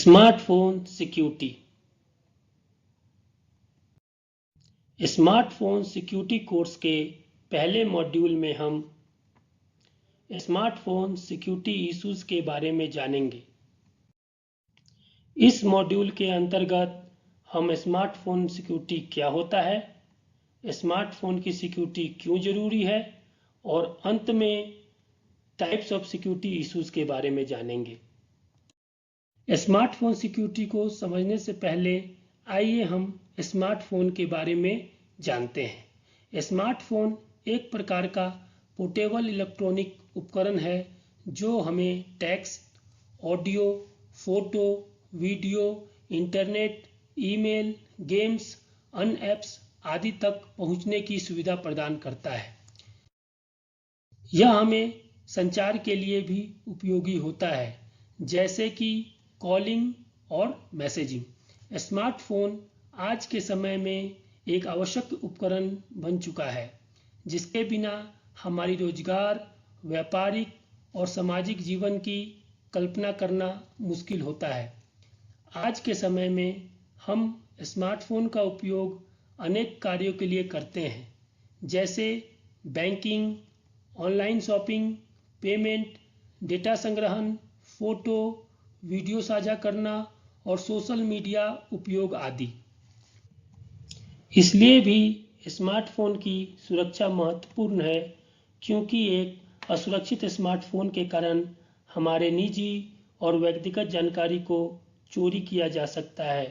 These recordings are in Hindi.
Smartphone security. Smartphone security course के पहले मॉड्यूल में हम स्मार्टफोन सिक्योरिटी इश्यूज के बारे में जानेंगे। इस मॉड्यूल के अंतर्गत हम स्मार्टफोन सिक्योरिटी क्या होता है, स्मार्टफोन की सिक्योरिटी क्यों जरूरी है और अंत में टाइप्स ऑफ सिक्योरिटी इश्यूज के बारे में जानेंगे। स्मार्टफोन सिक्योरिटी को समझने से पहले आइए हम स्मार्टफोन के बारे में जानते हैं। स्मार्टफोन एक प्रकार का पोर्टेबल इलेक्ट्रॉनिक उपकरण है जो हमें text, audio, photo, video, internet, email, games, अन्य ऐप्स आदि तक पहुंचने की सुविधा प्रदान करता है। यह हमें संचार के लिए भी उपयोगी होता है, जैसे कि कॉलिंग और मैसेजिंग। स्मार्टफोन आज के समय में एक आवश्यक उपकरण बन चुका है, जिसके बिना हमारी रोजगार, व्यापारिक और सामाजिक जीवन की कल्पना करना मुश्किल होता है। आज के समय में हम स्मार्टफोन का उपयोग अनेक कार्यों के लिए करते हैं, जैसे banking, online shopping, payment, data संग्रहण, फोटो, वीडियो साझा करना और सोशल मीडिया उपयोग आदि। इसलिए भी स्मार्टफोन की सुरक्षा महत्वपूर्ण है, क्योंकि एक असुरक्षित स्मार्टफोन के कारण हमारे निजी और व्यक्तिगत जानकारी को चोरी किया जा सकता है,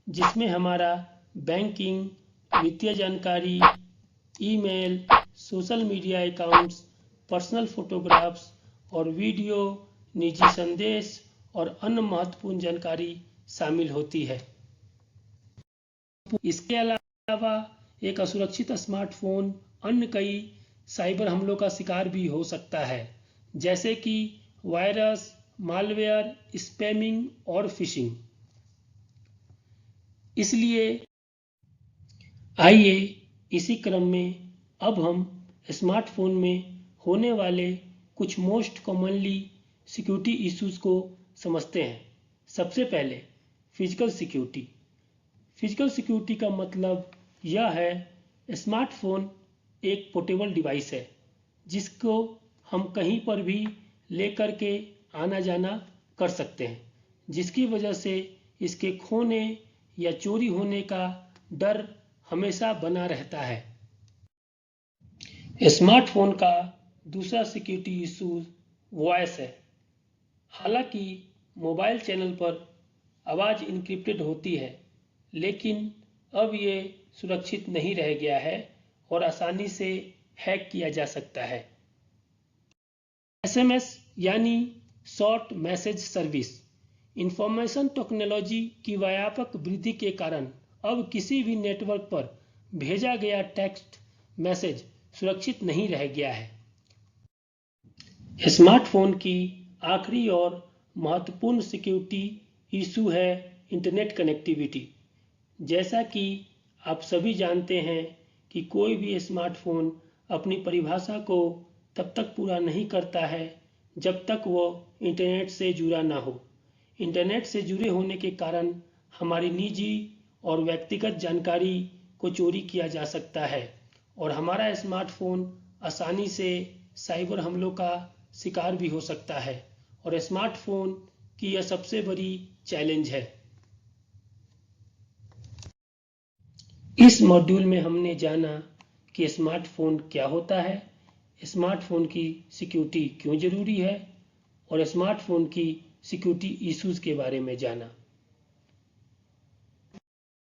जिसमें हमारा बैंकिंग, वित्तीय जानकारी, email, social media accounts, personal photographs और वीडियो, निजी संदेश और अन्य महत्वपूर्ण जानकारी शामिल होती है। इसके अलावा एक असुरक्षित स्मार्टफोन अन्य कई साइबर हमलों का शिकार भी हो सकता है, जैसे कि वायरस, मालवेयर, स्पैमिंग और फिशिंग। इसलिए आइए इसी क्रम में अब हम स्मार्टफोन में होने वाले कुछ मोस्ट कॉमनली सिक्योरिटी इश्यूज को समझते हैं। सबसे पहले फिजिकल सिक्योरिटी। फिजिकल सिक्योरिटी का मतलब यह है स्मार्टफोन एक पोर्टेबल डिवाइस है, जिसको हम कहीं पर भी लेकर के आना जाना कर सकते हैं, जिसकी वजह से इसके खोने या चोरी होने का डर हमेशा बना रहता है। स्मार्टफोन का दूसरा सिक्योरिटी इशू वॉइस है। हालांकि मोबाइल चैनल पर आवाज़ इनक्रिप्टेड होती है, लेकिन अब ये सुरक्षित नहीं रह गया है और आसानी से हैक किया जा सकता है। SMS यानी short message service. Information technology की व्यापक वृद्धि के कारण अब किसी भी नेटवर्क पर भेजा गया टेक्स्ट मैसेज सुरक्षित नहीं रह गया है। स्मार्टफोन की आखिरी और महत्वपूर्ण सिक्योरिटी इशू है इंटरनेट कनेक्टिविटी। जैसा कि आप सभी जानते हैं कि कोई भी स्मार्टफोन अपनी परिभाषा को तब तक पूरा नहीं करता है जब तक वो इंटरनेट से जुड़ा ना हो। इंटरनेट से जुड़े होने के कारण हमारी निजी और व्यक्तिगत जानकारी को चोरी किया जा सकता है और हमारा स्मार्टफोन आसानी से साइबर हमलों का शिकार भी हो सकता है, और स्मार्टफोन की यह सबसे बड़ी चैलेंज है। इस मॉड्यूल में हमने जाना कि स्मार्टफोन क्या होता है, स्मार्टफोन की सिक्योरिटी क्यों जरूरी है और स्मार्टफोन की सिक्योरिटी इश्यूज के बारे में जाना।